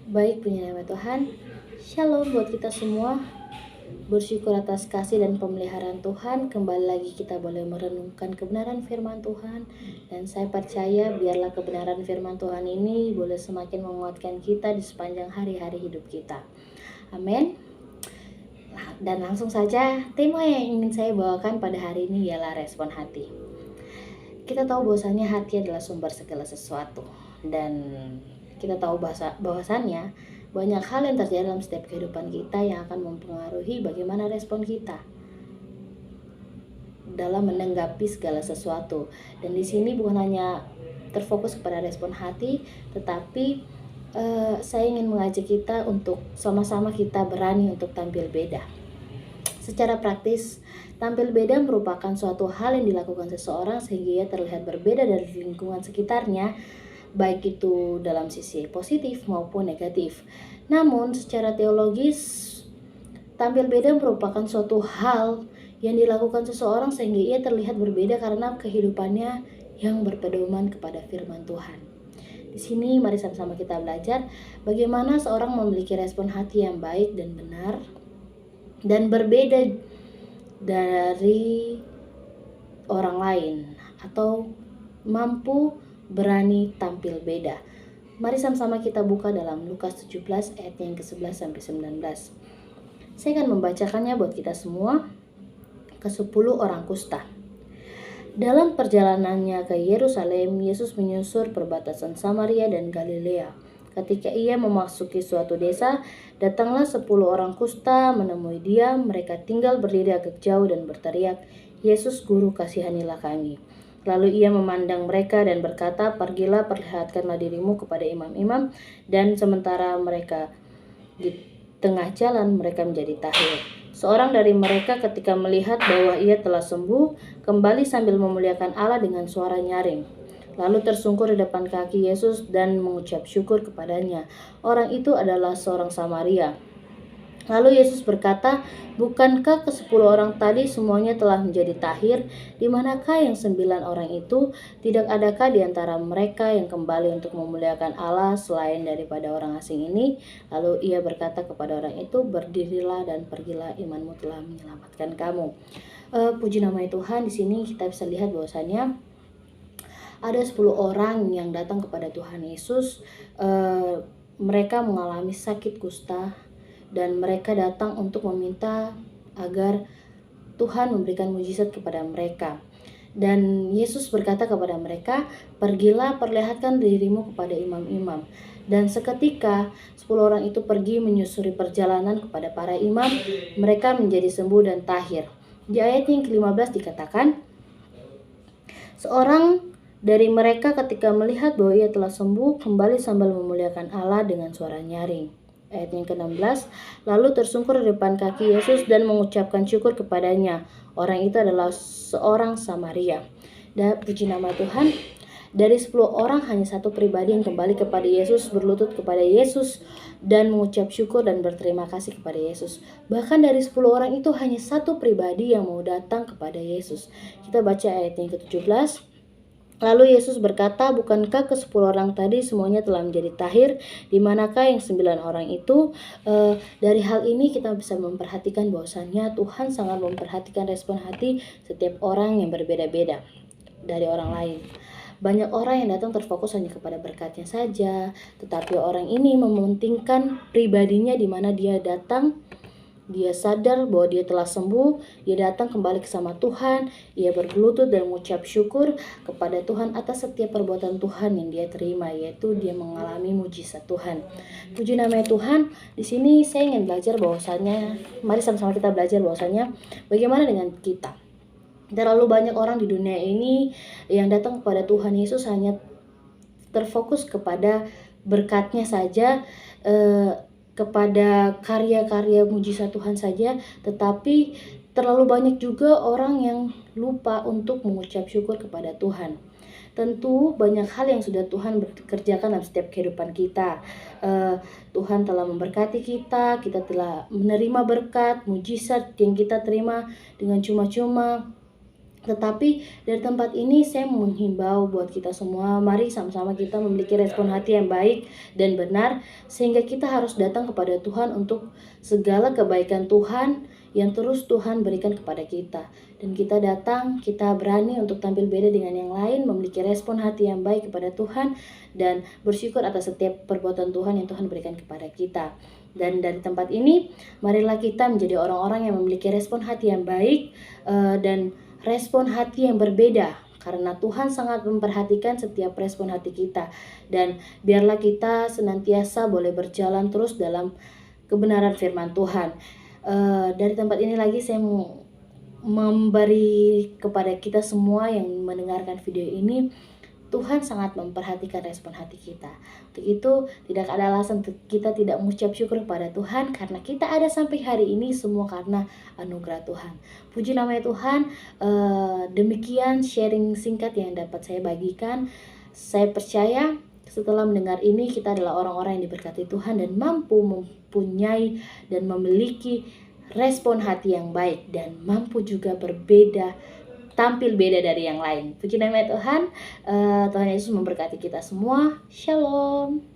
Baik, punya nama Tuhan. Shalom buat kita semua. Bersyukur atas kasih dan pemeliharaan Tuhan. Kembali lagi kita boleh merenungkan kebenaran firman Tuhan. Dan saya percaya biarlah kebenaran firman Tuhan ini boleh semakin menguatkan kita di sepanjang hari-hari hidup kita. Amin. Dan langsung saja, tema yang ingin saya bawakan pada hari ini ialah respon hati. Kita tahu bahwasannya hati adalah sumber segala sesuatu. Dan kita tahu bahwasannya banyak hal yang terjadi dalam setiap kehidupan kita yang akan mempengaruhi bagaimana respon kita dalam menanggapi segala sesuatu. Dan di sini bukan hanya terfokus kepada respon hati, tetapi saya ingin mengajak kita untuk sama-sama kita berani untuk tampil beda. Secara praktis, tampil beda merupakan suatu hal yang dilakukan seseorang sehingga ia terlihat berbeda dari lingkungan sekitarnya, baik itu dalam sisi positif maupun negatif. Namun, secara teologis, tampil beda merupakan suatu hal yang dilakukan seseorang sehingga ia terlihat berbeda karena kehidupannya yang berpedoman kepada firman Tuhan. Di sini mari sama-sama kita belajar bagaimana seorang memiliki respon hati yang baik dan benar dan berbeda dari orang lain atau mampu berani tampil beda. Mari sama-sama kita buka dalam Lukas 17 ayat yang ke-11 sampai 19. Saya akan membacakannya buat kita semua. Ke-10 orang kusta. Dalam perjalanannya ke Yerusalem, Yesus menyusur perbatasan Samaria dan Galilea. Ketika ia memasuki suatu desa, datanglah 10 orang kusta menemui dia. Mereka tinggal berdiri agak jauh dan berteriak, "Yesus, Guru, kasihanilah kami." Lalu ia memandang mereka dan berkata, "Pergilah, perlihatkanlah dirimu kepada imam-imam." Dan sementara mereka di tengah jalan, mereka menjadi tahir. Seorang dari mereka ketika melihat bahwa ia telah sembuh, kembali sambil memuliakan Allah dengan suara nyaring. Lalu tersungkur di depan kaki Yesus dan mengucap syukur kepadanya. Orang itu adalah seorang Samaria. Lalu Yesus berkata, "Bukankah ke-10 orang tadi semuanya telah menjadi tahir? Di manakah yang 9 orang itu? Tidak adakah di antara mereka yang kembali untuk memuliakan Allah selain daripada orang asing ini?" Lalu ia berkata kepada orang itu, "Berdirilah dan pergilah, imanmu telah menyelamatkan kamu." Puji nama Tuhan. Di sini kita bisa lihat bahwasannya ada 10 orang yang datang kepada Tuhan Yesus. Mereka mengalami sakit kusta dan mereka datang untuk meminta agar Tuhan memberikan mujizat kepada mereka. Dan Yesus berkata kepada mereka, "Pergilah, perlihatkan dirimu kepada imam-imam." Dan seketika 10 orang itu pergi menyusuri perjalanan kepada para imam. Mereka menjadi sembuh dan tahir. Di ayat yang ke-15 dikatakan, seorang dari mereka ketika melihat bahwa ia telah sembuh, kembali sambil memuliakan Allah dengan suara nyaring. Ayat yang ke-16, lalu tersungkur di depan kaki Yesus dan mengucapkan syukur kepadanya. Orang itu adalah seorang Samaria. Dan puji nama Tuhan, dari 10 orang hanya satu pribadi yang kembali kepada Yesus, berlutut kepada Yesus dan mengucap syukur dan berterima kasih kepada Yesus. Bahkan dari 10 orang itu hanya satu pribadi yang mau datang kepada Yesus. Kita baca ayat yang ke-17. Lalu Yesus berkata, "Bukankah ke-10 orang tadi semuanya telah menjadi tahir? Di manakah yang 9 orang itu?" Dari hal ini kita bisa memperhatikan bahwasannya Tuhan sangat memperhatikan respon hati setiap orang yang berbeda-beda dari orang lain. Banyak orang yang datang terfokus hanya kepada berkatnya saja, tetapi orang ini mementingkan pribadinya di mana dia datang. Dia sadar bahwa dia telah sembuh, dia datang kembali bersama Tuhan, ia berlutut dan mengucap syukur kepada Tuhan atas setiap perbuatan Tuhan yang dia terima, yaitu dia mengalami mujizat Tuhan. Puji nama Tuhan. Di sini saya ingin belajar bahwasannya, mari sama-sama kita belajar bahwasannya bagaimana dengan kita. Terlalu banyak orang di dunia ini yang datang kepada Tuhan Yesus hanya terfokus kepada berkatnya saja, kepada karya-karya mujizat Tuhan saja, tetapi terlalu banyak juga orang yang lupa untuk mengucap syukur kepada Tuhan. Tentu banyak hal yang sudah Tuhan kerjakan dalam setiap kehidupan kita. Tuhan telah memberkati kita, kita telah menerima berkat, mujizat yang kita terima dengan cuma-cuma. Tetapi dari tempat ini saya menghimbau buat kita semua, mari sama-sama kita memiliki respon hati yang baik dan benar, sehingga kita harus datang kepada Tuhan untuk segala kebaikan Tuhan yang terus Tuhan berikan kepada kita. Dan kita datang, kita berani untuk tampil beda dengan yang lain, memiliki respon hati yang baik kepada Tuhan, dan bersyukur atas setiap perbuatan Tuhan yang Tuhan berikan kepada kita. Dan dari tempat ini, marilah kita menjadi orang-orang yang memiliki respon hati yang baik, dan respon hati yang berbeda, karena Tuhan sangat memperhatikan setiap respon hati kita. Dan biarlah kita senantiasa boleh berjalan terus dalam kebenaran firman Tuhan. Dari tempat ini lagi saya mau memberi kepada kita semua yang mendengarkan video ini, Tuhan sangat memperhatikan respon hati kita. Untuk itu, tidak ada alasan untuk kita tidak mengucap syukur kepada Tuhan, karena kita ada sampai hari ini semua karena anugerah Tuhan. Puji namanya Tuhan. Demikian sharing singkat yang dapat saya bagikan. Saya percaya setelah mendengar ini, kita adalah orang-orang yang diberkati Tuhan dan mampu mempunyai dan memiliki respon hati yang baik, dan mampu juga tampil beda dari yang lain. Puji nama Tuhan. Tuhan Yesus memberkati kita semua. Shalom.